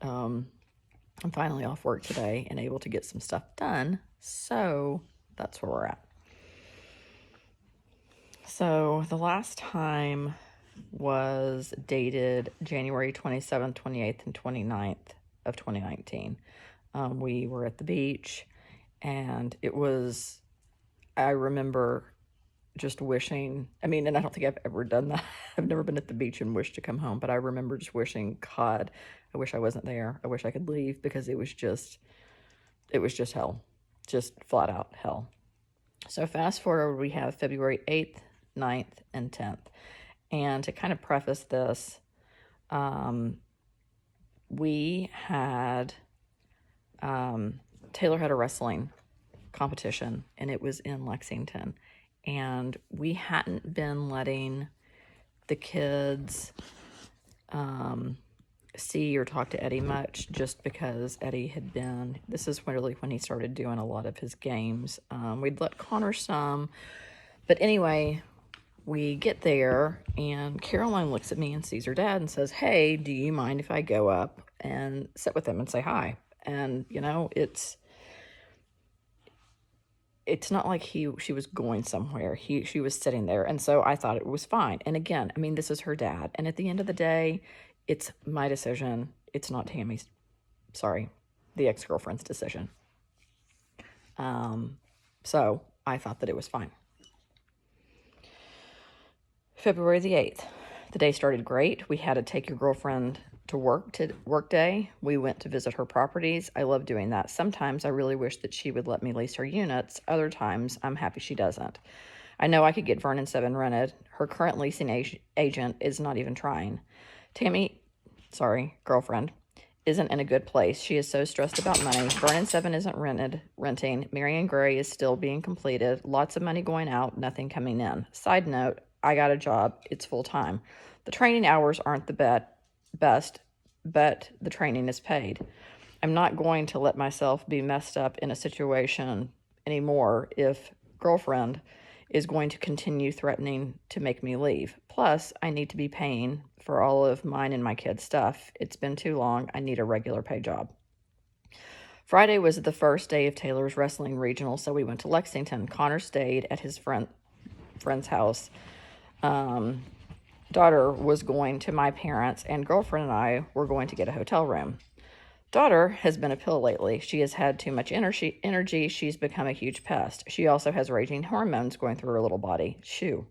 I'm finally off work today and able to get some stuff done. So that's where we're at. So the last time was dated January 27th, 28th, and 29th of 2019. We were at the beach, and I remember just wishing, and I don't think I've ever done that. I've never been at the beach and wished to come home, but I remember just wishing, God, I wish I wasn't there. I wish I could leave, because it was just hell, just flat out hell. So fast forward, we have February 8th, 9th, and 10th. And to kind of preface this, we had, Taylor had a wrestling competition, and it was in Lexington. And we hadn't been letting the kids see or talk to Eddie much, just because Eddie had been, this is really when he started doing a lot of his games. We'd let Connor some, but anyway, we get there, and Caroline looks at me and sees her dad and says, "Hey, do you mind if I go up and sit with him and say hi?" And, it's not like she was going somewhere. She was sitting there, and so I thought it was fine. And again, this is her dad, and at the end of the day, it's my decision. It's not Tammy's, the ex-girlfriend's decision. So I thought that it was fine. February the 8th, the day started great. We had a take your girlfriend to work day. We went to visit her properties. I love doing that. Sometimes I really wish that she would let me lease her units. Other times I'm happy she doesn't. I know I could get Vernon 7 rented. Her current leasing agent is not even trying. Tammy, girlfriend, isn't in a good place. She is so stressed about money. Vernon 7 isn't renting. Marion Gray is still being completed. Lots of money going out, nothing coming in. Side note, I got a job. It's full time. The training hours aren't the best, but the training is paid. I'm not going to let myself be messed up in a situation anymore if girlfriend is going to continue threatening to make me leave. Plus, I need to be paying for all of mine and my kids' stuff. It's been too long. I need a regular pay job. Friday was the first day of Taylor's wrestling regional, so we went to Lexington. Connor stayed at his friend's house. Daughter was going to my parents', and girlfriend and I were going to get a hotel room. Daughter has been a pill lately. She has had too much energy. She's become a huge pest. She also has raging hormones going through her little body. Shoo.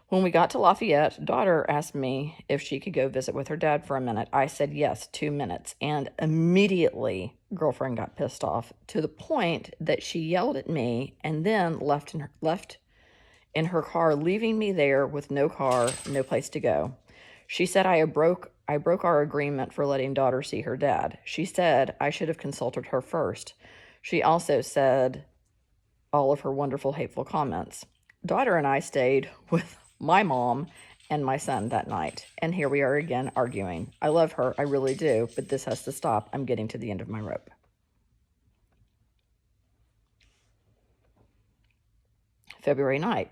When we got to Lafayette, daughter asked me if she could go visit with her dad for a minute. I said yes, 2 minutes, and immediately girlfriend got pissed off to the point that she yelled at me and then left in her car, leaving me there with no car, no place to go. She said I broke our agreement for letting daughter see her dad. She said I should have consulted her first. She also said all of her wonderful, hateful comments. Daughter and I stayed with my mom and my son that night, and here we are again arguing. I love her, I really do, but this has to stop. I'm getting to the end of my rope. February 9th.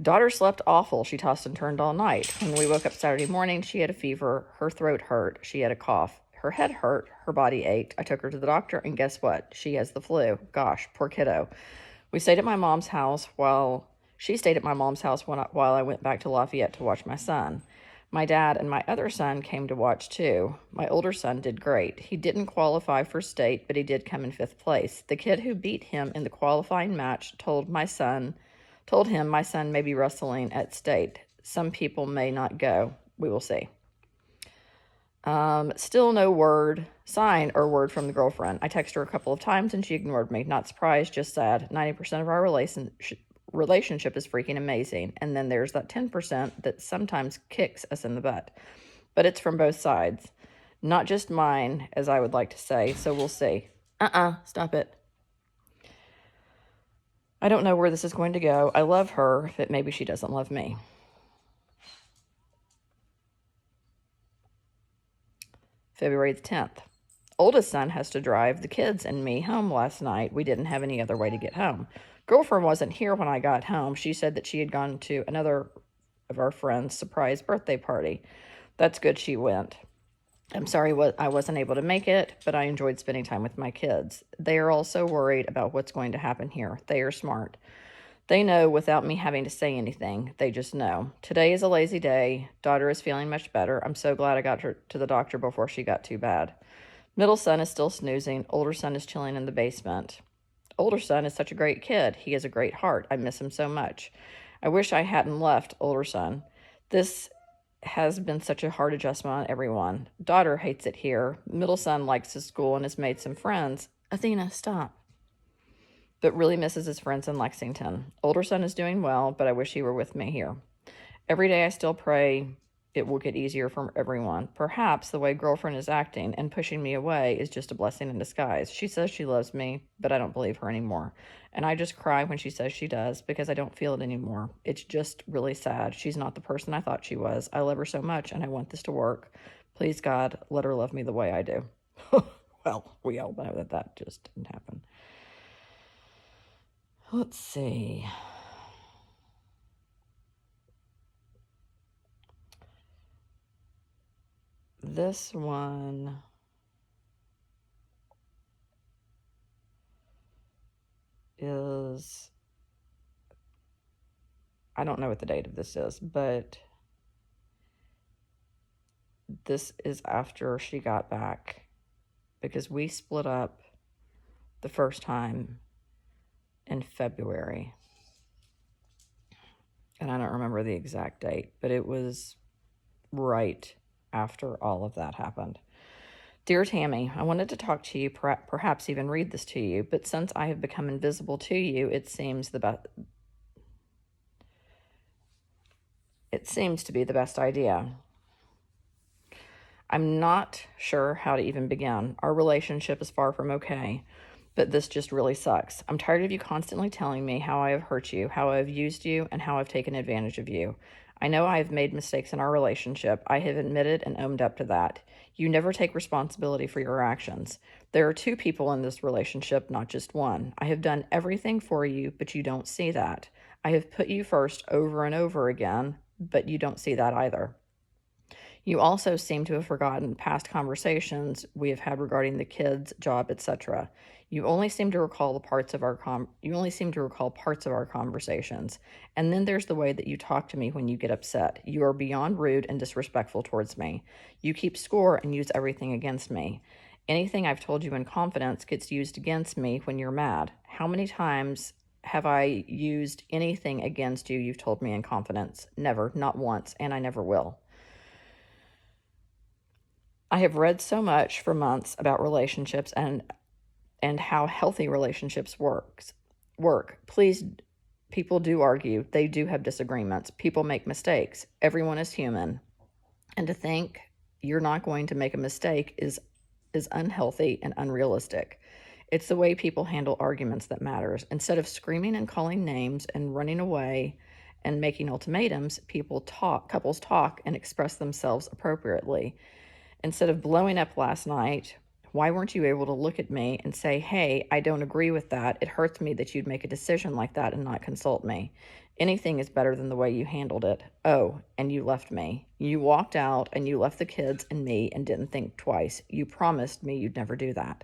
Daughter slept awful. She tossed and turned all night. When we woke up Saturday morning, she had a fever. Her throat hurt. She had a cough. Her head hurt. Her body ached. I took her to the doctor, and guess what? She has the flu. Gosh, poor kiddo. We stayed at my mom's house while I went back to Lafayette to watch my son. My dad and my other son came to watch too. My older son did great. He didn't qualify for state, but he did come in 5th place. The kid who beat him in the qualifying match told him my son may be wrestling at state. Some people may not go. We will see. Still no sign or word from the girlfriend. I texted her a couple of times and she ignored me. Not surprised, just sad. 90% of our relationship is freaking amazing. And then there's that 10% that sometimes kicks us in the butt. But it's from both sides. Not just mine, as I would like to say. So we'll see. Stop it. I don't know where this is going to go. I love her, but maybe she doesn't love me. February the 10th. Oldest son has to drive the kids and me home last night. We didn't have any other way to get home. Girlfriend wasn't here when I got home. She said that she had gone to another of our friends' surprise birthday party. That's good she went. I'm sorry I wasn't able to make it, but I enjoyed spending time with my kids. They are also worried about what's going to happen here. They are smart. They know without me having to say anything. They just know. Today is a lazy day. Daughter is feeling much better. I'm so glad I got her to the doctor before she got too bad. Middle son is still snoozing. Older son is chilling in the basement. Older son is such a great kid. He has a great heart. I miss him so much. I wish I hadn't left older son. This has been such a hard adjustment on everyone. Daughter hates it here. Middle son likes his school and has made some friends. Athena, stop. But really misses his friends in Lexington. Older son is doing well, but I wish he were with me here. Every day I still pray it will get easier for everyone. Perhaps the way girlfriend is acting and pushing me away is just a blessing in disguise. She says she loves me, but I don't believe her anymore. And I just cry when she says she does because I don't feel it anymore. It's just really sad. She's not the person I thought she was. I love her so much and I want this to work. Please, God, let her love me the way I do. Well, we all know that that just didn't happen. Let's see. This one is, I don't know what the date of this is, but this is after she got back because we split up the first time in February. And I don't remember the exact date, but it was right after all of that happened. Dear Tammy, I wanted to talk to you, perhaps even read this to you, but since I have become invisible to you, it seems to be the best idea. I'm not sure how to even begin. Our relationship is far from okay, but this just really sucks. I'm tired of you constantly telling me how I have hurt you, how I have used you, and how I've taken advantage of you. I know I have made mistakes in our relationship. I have admitted and owned up to that. You never take responsibility for your actions. There are two people in this relationship, not just one. I have done everything for you, but you don't see that. I have put you first over and over again, but you don't see that either. You also seem to have forgotten past conversations we have had regarding the kids, job, etc. You only seem to recall parts of our conversations. And then there's the way that you talk to me when you get upset. You are beyond rude and disrespectful towards me. You keep score and use everything against me. Anything I've told you in confidence gets used against me when you're mad. How many times have I used anything against you you've told me in confidence? Never, not once, and I never will. I have read so much for months about relationships and how healthy relationships work. Please, people do argue. They do have disagreements. People make mistakes. Everyone is human. And to think you're not going to make a mistake is unhealthy and unrealistic. It's the way people handle arguments that matters. Instead of screaming and calling names and running away and making ultimatums, couples talk and express themselves appropriately. Instead of blowing up last night, why weren't you able to look at me and say, hey, I don't agree with that. It hurts me that you'd make a decision like that and not consult me. Anything is better than the way you handled it. Oh, and you left me. You walked out and you left the kids and me and didn't think twice. You promised me you'd never do that.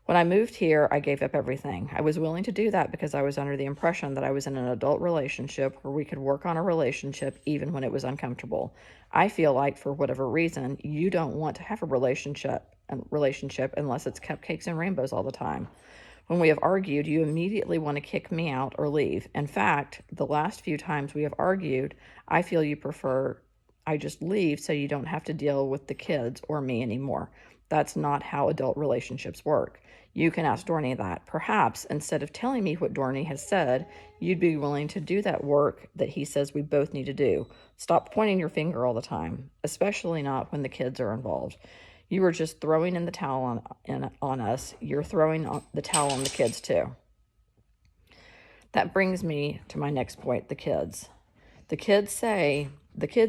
When I moved here, I gave up everything. I was willing to do that because I was under the impression that I was in an adult relationship where we could work on a relationship even when it was uncomfortable. I feel like, for whatever reason, you don't want to have a relationship unless it's cupcakes and rainbows all the time. When we have argued, you immediately want to kick me out or leave. In fact, the last few times we have argued, I feel you prefer I just leave so you don't have to deal with the kids or me anymore. That's not how adult relationships work. You can ask Dorney that. Perhaps instead of telling me what Dorney has said, you'd be willing to do that work that he says we both need to do. Stop pointing your finger all the time, especially not when the kids are involved. You are just throwing in the towel on us. You're throwing the towel on the kids too. That brings me to my next point, the kids. The kids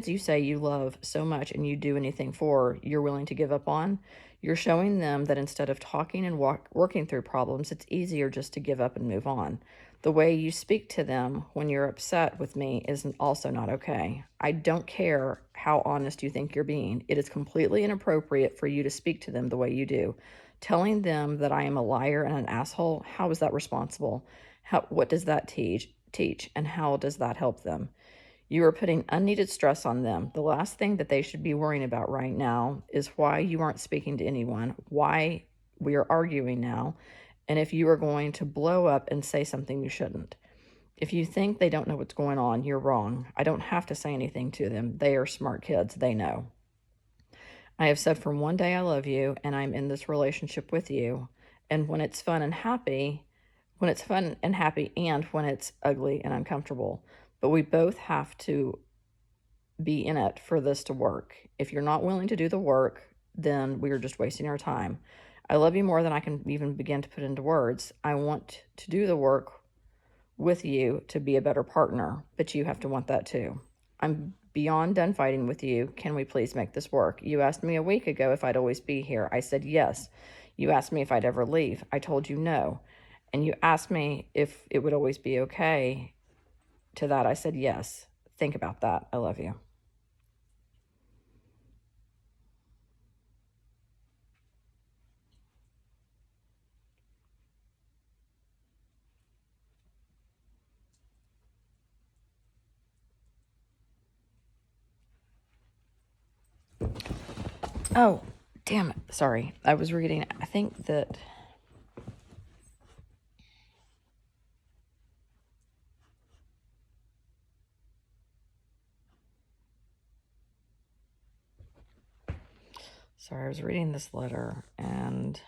you say you love so much and you do anything for, you're willing to give up on. You're showing them that instead of talking and working through problems, it's easier just to give up and move on. The way you speak to them when you're upset with me is also not okay. I don't care how honest you think you're being. It is completely inappropriate for you to speak to them the way you do. Telling them that I am a liar and an asshole, how is that responsible? What does that teach, and how does that help them? You are putting unneeded stress on them. The last thing that they should be worrying about right now is why you aren't speaking to anyone, why we are arguing now, and if you are going to blow up and say something you shouldn't. If you think they don't know what's going on, you're wrong. I don't have to say anything to them. They are smart kids. They know. I have said from one day I love you, and I'm in this relationship with you. And when it's fun and happy, and when it's ugly and uncomfortable. But we both have to be in it for this to work. If you're not willing to do the work, then we are just wasting our time. I love you more than I can even begin to put into words. I want to do the work with you to be a better partner, but you have to want that too. I'm beyond done fighting with you. Can we please make this work? You asked me a week ago if I'd always be here. I said yes. You asked me if I'd ever leave. I told you no. And you asked me if it would always be okay. To that, I said yes. Think about that. I love you. Oh, damn it. Sorry. I was reading. I think that... Sorry, I was reading this letter and...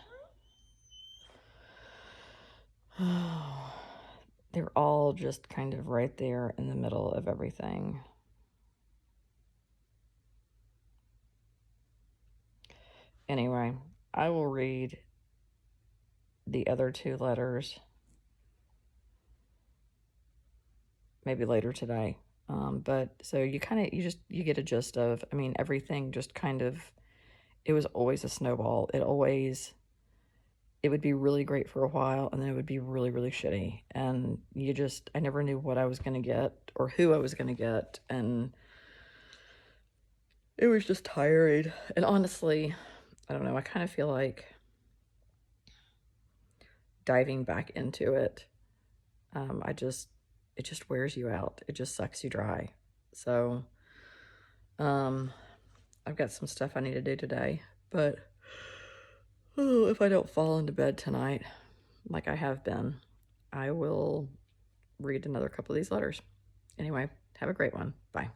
they're all just kind of right there in the middle of everything. Anyway, I will read the other two letters maybe later today. But so you get a gist of, I mean, everything just kind of, it was always a snowball. It would be really great for a while, and then it would be really, really shitty. And I never knew what I was going to get or who I was going to get. And it was just tiring. And honestly, I don't know, I kind of feel like diving back into it, it just wears you out. It just sucks you dry. So, I've got some stuff I need to do today, but if I don't fall into bed tonight, like I have been, I will read another couple of these letters. Anyway, have a great one. Bye.